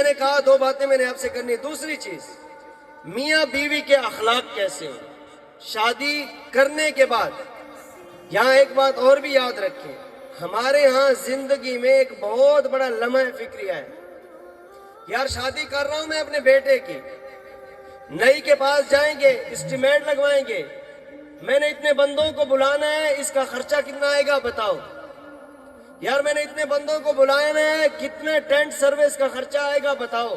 نے کہا دو باتیں میں نے آپ سے کرنی. دوسری چیز, میاں بیوی کے اخلاق کیسے ہو شادی کرنے کے بعد. یہاں ایک بات اور بھی یاد رکھیں, ہمارے ہاں زندگی میں ایک بہت بڑا لمحہ فکریہ ہے. یار شادی کر رہا ہوں میں اپنے بیٹے کی, نئی کے پاس جائیں گے, اسٹیمیٹ لگوائیں گے, میں نے اتنے بندوں کو بلانا ہے, اس کا خرچہ کتنا آئے گا بتاؤ. یار میں نے اتنے بندوں کو بلانا ہے, کتنے ٹینٹ سروس کا خرچہ آئے گا بتاؤ.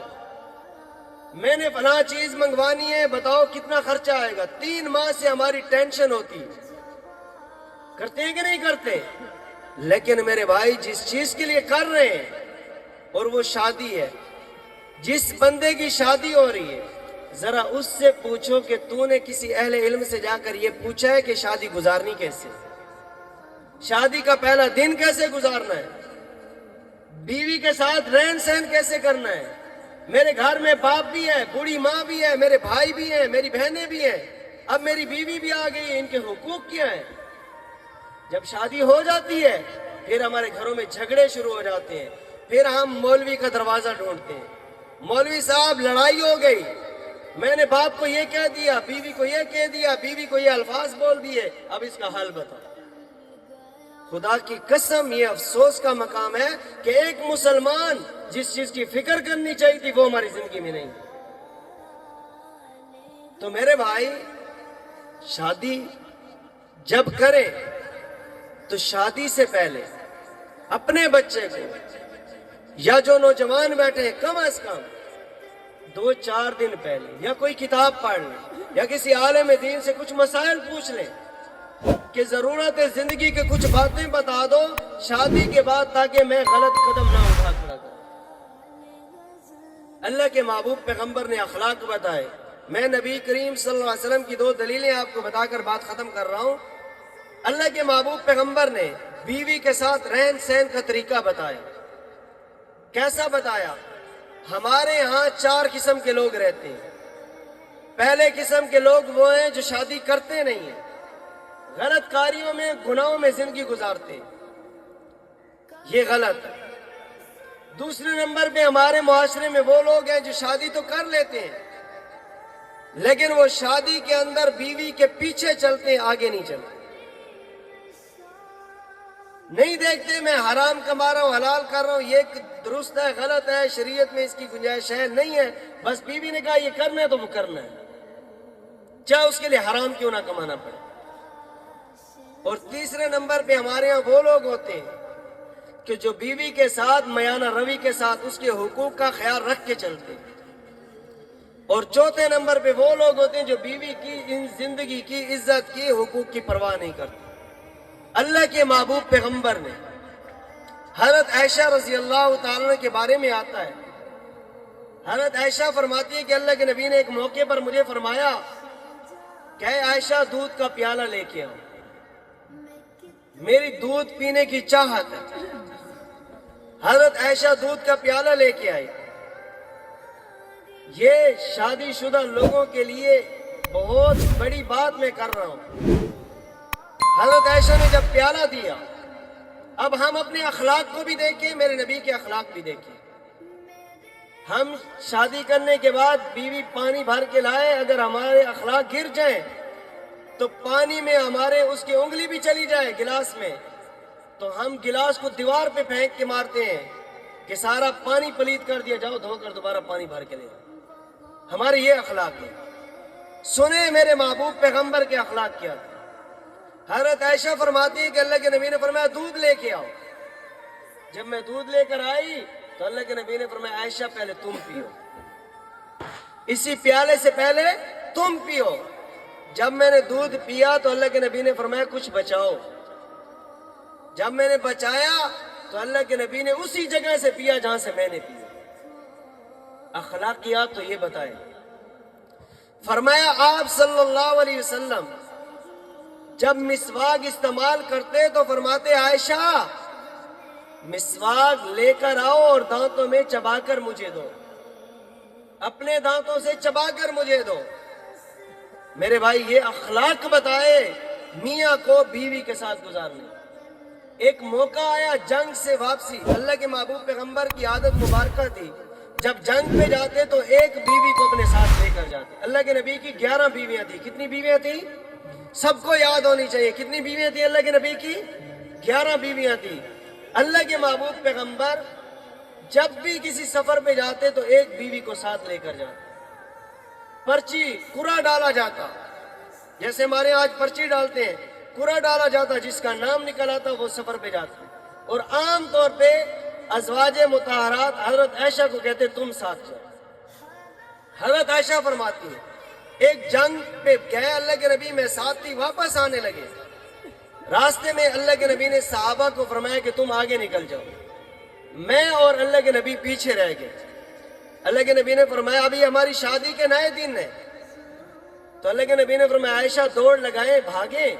میں نے فلاں چیز منگوانی ہے, بتاؤ کتنا خرچہ آئے گا. 3 ماہ سے ہماری ٹینشن ہوتی. کرتے ہیں کہ نہیں کرتے؟ لیکن میرے بھائی جس چیز کے لیے کر رہے ہیں اور وہ شادی ہے, جس بندے کی شادی ہو رہی ہے, ذرا اس سے پوچھو کہ تو نے کسی اہل علم سے جا کر یہ پوچھا ہے کہ شادی گزارنی کیسے, شادی کا پہلا دن کیسے گزارنا ہے, بیوی کے ساتھ رہن سہن کیسے کرنا ہے. میرے گھر میں باپ بھی ہے, بوڑھی ماں بھی ہے, میرے بھائی بھی ہیں, میری بہنیں بھی ہیں, اب میری بیوی بھی آ گئی ہے, ان کے حقوق کیا ہیں. جب شادی ہو جاتی ہے پھر ہمارے گھروں میں جھگڑے شروع ہو جاتے ہیں, پھر ہم مولوی کا دروازہ ڈھونڈتے ہیں. مولوی صاحب لڑائی ہو گئی, میں نے باپ کو یہ کہہ دیا, بیوی کو یہ کہہ دیا, بیوی کو یہ الفاظ بول دیے, اب اس کا حل بتاؤ. خدا کی قسم یہ افسوس کا مقام ہے کہ ایک مسلمان جس چیز کی فکر کرنی چاہیے تھی وہ ہماری زندگی میں نہیں. تو میرے بھائی شادی جب کریں تو شادی سے پہلے اپنے بچے کو, یا جو نوجوان بیٹھے ہیں, کم از کم 2-4 دن پہلے یا کوئی کتاب پڑھ لیں یا کسی عالم دین سے کچھ مسائل پوچھ لیں کہ ضرورت ہے زندگی کے کچھ باتیں بتا دو شادی کے بعد, تاکہ میں غلط قدم نہ اٹھا کر. اللہ کے محبوب پیغمبر نے اخلاق بتائے. میں نبی کریم صلی اللہ علیہ وسلم کی 2 دلیلیں آپ کو بتا کر بات ختم کر رہا ہوں. اللہ کے محبوب پیغمبر نے بیوی کے ساتھ رہن سہن کا طریقہ بتایا. کیسا بتایا؟ ہمارے ہاں 4 قسم کے لوگ رہتے ہیں. پہلے قسم کے لوگ وہ ہیں جو شادی کرتے نہیں ہیں, غلط کاریوں میں, گناہوں میں زندگی گزارتے ہیں, یہ غلط ہے. دوسرے نمبر پہ ہمارے معاشرے میں وہ لوگ ہیں جو شادی تو کر لیتے ہیں لیکن وہ شادی کے اندر بیوی کے پیچھے چلتے ہیں, آگے نہیں چلتے. نہیں دیکھتے میں حرام کما رہا ہوں, حلال کر رہا ہوں, یہ درست ہے, غلط ہے, شریعت میں اس کی گنجائش ہے نہیں ہے, بس بیوی نے کہا یہ کرنا ہے تو وہ کرنا ہے, چاہے اس کے لیے حرام کیوں نہ کمانا پڑے. اور تیسرے نمبر پہ ہمارے ہاں وہ لوگ ہوتے ہیں کہ جو بیوی کے ساتھ میانہ روی کے ساتھ اس کے حقوق کا خیال رکھ کے چلتے ہیں. اور چوتھے نمبر پہ وہ لوگ ہوتے ہیں جو بیوی کی ان زندگی کی عزت کی, حقوق کی پرواہ نہیں کرتے. اللہ کے محبوب پیغمبر نے حضرت عائشہ رضی اللہ تعالیٰ عنہ کے بارے میں آتا ہے, حضرت عائشہ فرماتی ہے کہ اللہ کے نبی نے ایک موقع پر مجھے فرمایا کہ اے عائشہ دودھ کا پیالہ لے کے آؤ, میری دودھ پینے کی چاہت ہے. حضرت عائشہ دودھ کا پیالہ لے کے آئی. یہ شادی شدہ لوگوں کے لیے بہت بڑی بات میں کر رہا ہوں. حضرت عائشہ نے جب پیالہ دیا, اب ہم اپنے اخلاق کو بھی دیکھیں, میرے نبی کے اخلاق بھی دیکھیں. ہم شادی کرنے کے بعد بیوی پانی بھر کے لائے, اگر ہمارے اخلاق گر جائیں تو پانی میں ہمارے اس کی انگلی بھی چلی جائے گلاس میں, تو ہم گلاس کو دیوار پہ پھینک کے مارتے ہیں کہ سارا پانی پلید کر دیا, جاؤ دھو کر دوبارہ پانی بھر کے لے. ہمارے یہ اخلاق ہے. سنیں میرے محبوب پیغمبر کے اخلاق کیا تھے. حضرت عائشہ فرماتی ہے کہ اللہ کے نبی نے فرمایا دودھ لے کے آؤ. جب میں دودھ لے کر آئی تو اللہ کے نبی نے فرمایا عائشہ پہلے تم پیو, اسی پیالے سے پہلے تم پیو. جب میں نے دودھ پیا تو اللہ کے نبی نے فرمایا کچھ بچاؤ. جب میں نے بچایا تو اللہ کے نبی نے اسی جگہ سے پیا جہاں سے میں نے پیا. اخلاقیات تو یہ بتائے. فرمایا آپ صلی اللہ علیہ وسلم جب مسواک استعمال کرتے تو فرماتے عائشہ مسواک لے کر آؤ اور دانتوں میں چبا کر مجھے دو, اپنے دانتوں سے چبا کر مجھے دو. میرے بھائی یہ اخلاق بتائے میاں کو بیوی کے ساتھ گزارنے. ایک موقع آیا جنگ سے واپسی, اللہ کے محبوب پیغمبر کی عادت مبارکہ تھی جب جنگ پہ جاتے تو ایک بیوی کو اپنے ساتھ لے کر جاتے. اللہ کے نبی کی 11 بیویاں تھیں. کتنی بیویاں تھیں؟ سب کو یاد ہونی چاہیے. کتنی بیویاں تھیں اللہ کے نبی کی؟ 11 بیویاں تھیں. اللہ کے محبوب پیغمبر جب بھی کسی سفر پہ جاتے تو ایک بیوی کو ساتھ لے کر جاتے. پرچی قرعہ ڈالا جاتا، جیسے ہمارے آج پرچی ڈالتے ہیں، قرعہ ڈالا جاتا، جس کا نام نکل آتا وہ سفر پہ جاتا. اور عام طور پہ ازواج مطہرات حضرت عائشہ کو کہتے تم ساتھ جاؤ. حضرت عائشہ فرماتی ہیں ایک جنگ پہ گئے اللہ کے نبی، میں ساتھ تھی، واپس آنے لگے، راستے میں اللہ کے نبی نے صحابہ کو فرمایا کہ تم آگے نکل جاؤ. میں اور اللہ کے نبی پیچھے رہ گئے. اللہ کے نبی نے فرمایا ابھی ہماری شادی کے نئے دن ہیں. تو اللہ کے نبی نے فرمایا عائشہ دوڑ لگائیں، بھاگیں.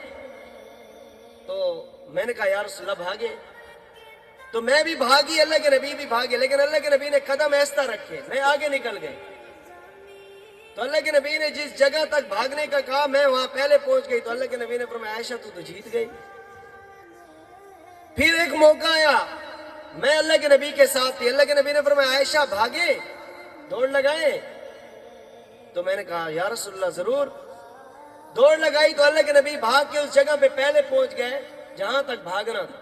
تو میں نے کہا یا رسول اللہ بھاگے. تو میں بھی بھاگی، اللہ کے نبی بھی بھاگے، لیکن اللہ کے نبی نے قدم ایسا رکھے، میں آگے نکل گئی. تو اللہ کے نبی نے جس جگہ تک بھاگنے کا کہا میں وہاں پہلے پہنچ گئی. تو اللہ کے نبی نے فرمایا عائشہ تو جیت گئی. پھر ایک موقع آیا، میں اللہ کے نبی کے ساتھ تھی. اللہ کے نبی نے فرمایا عائشہ بھاگے، دوڑ لگائیں. تو میں نے کہا یا رسول اللہ ضرور. دوڑ لگائی تو اللہ کے نبی بھاگ کے اس جگہ پہ پہلے پہنچ گئے جہاں تک بھاگنا تھا.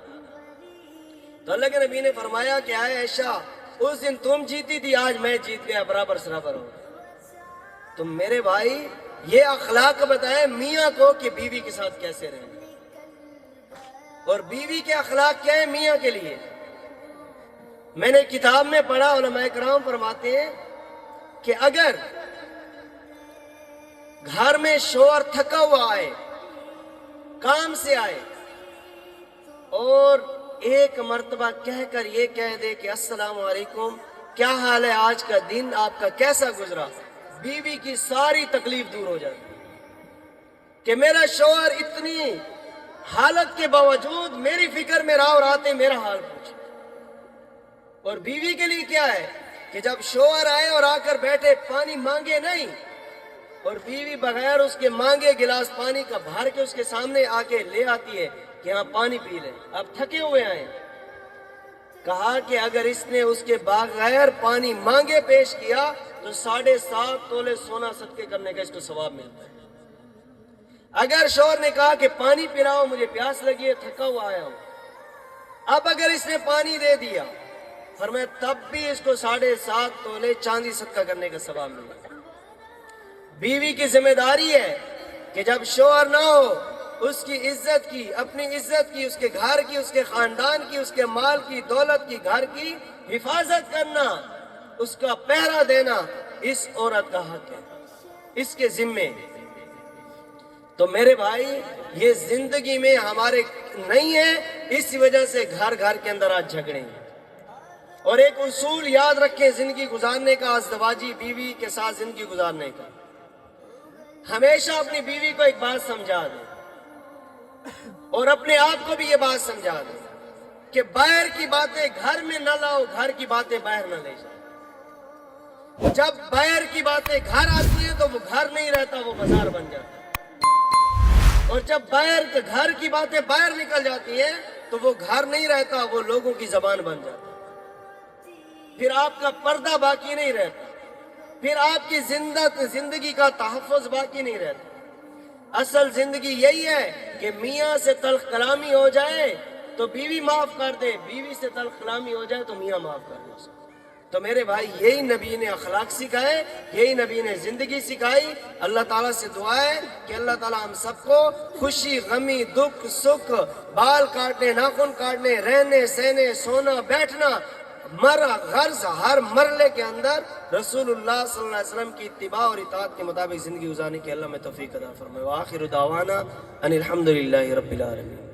تو اللہ کے نبی نے فرمایا کہ آئے عائشہ اس دن تم جیتی تھی، آج میں جیت گیا، برابر سرابر ہو. تو میرے بھائی یہ اخلاق بتائیں میاں کو کہ بیوی کے ساتھ کیسے رہیں، اور بیوی کے اخلاق کیا ہے میاں کے لیے. میں نے کتاب میں پڑھا، علماء کرام فرماتے ہیں کہ اگر گھر میں شوہر تھکا ہوا آئے، کام سے آئے، اور ایک مرتبہ کہہ کر یہ کہہ دے کہ السلام علیکم، کیا حال ہے، آج کا دن آپ کا کیسا گزرا، بیوی کی ساری تکلیف دور ہو جاتی کہ میرا شوہر اتنی حالت کے باوجود میری فکر میں رہا اور آتے میرا حال پوچھے. اور بیوی کے لیے کیا ہے کہ جب شوہر آئے اور آ کر بیٹھے، پانی مانگے نہیں، اور بیوی بغیر اس کے مانگے گلاس پانی کا بھر کے اس کے سامنے آ کے لے آتی ہے کہ ہاں پانی پی لیں، اب تھکے ہوئے آئے. کہا کہ اگر اس نے اس کے بغیر پانی مانگے پیش کیا تو 7.5 تولے سونا صدقے کرنے کا اس کو ثواب ملتا ہے. اگر شوہر نے کہا کہ پانی پلاؤ، مجھے پیاس لگی ہے، تھکا ہوا آیا ہوں، اب اگر اس نے پانی دے دیا، فرمایا تب بھی اس کو 7.5 تولے چاندی صدقہ کرنے کا ثواب ملتا ہے. بیوی کی ذمہ داری ہے کہ جب شوہر نہ ہو اس کی عزت کی، اپنی عزت کی، اس کے گھر کی، اس کے خاندان کی، اس کے مال کی، دولت کی، گھر کی حفاظت کرنا، اس کا پہرا دینا اس عورت کا حق ہے، اس کے ذمے. تو میرے بھائی یہ زندگی میں ہمارے نہیں ہے، اس وجہ سے گھر گھر کے اندر آج جھگڑے ہیں. اور ایک اصول یاد رکھیں زندگی گزارنے کا، ازدواجی بیوی کے ساتھ زندگی گزارنے کا، ہمیشہ اپنی بیوی کو ایک بات سمجھا دیں اور اپنے آپ کو بھی یہ بات سمجھا دیں کہ باہر کی باتیں گھر میں نہ لاؤ، گھر کی باتیں باہر نہ لے جاؤ. جب باہر کی باتیں گھر آتی ہیں تو وہ گھر نہیں رہتا، وہ بازار بن جاتا ہے. اور جب گھر کی باتیں باہر نکل جاتی ہیں تو وہ گھر نہیں رہتا، وہ لوگوں کی زبان بن جاتا ہے. پھر آپ کا پردہ باقی نہیں رہتا، پھر آپ کی زندگی کا تحفظ باقی نہیں رہتا. اصل زندگی یہی ہے کہ میاں سے تلخ کلامی ہو جائے تو بیوی معاف کر دے، بیوی سے تلخ کلامی ہو جائے تو میاں معاف کر دے. تو میرے بھائی یہی نبی نے اخلاق سکھائے، یہی نبی نے زندگی سکھائی. اللہ تعالیٰ سے دعا ہے کہ اللہ تعالیٰ ہم سب کو خوشی، غمی، دکھ، سکھ، بال کاٹنے، ناخن کاٹنے، رہنے، سہنے، سونا، بیٹھنا، غرض ہر مرلے کے اندر رسول اللہ صلی اللہ علیہ وسلم کی اتباع اور اطاعت کے مطابق زندگی گزارنے کی اللہ میں توفیق عطا فرمائے. وآخر دعوانا ان الحمدللہ رب العالمین.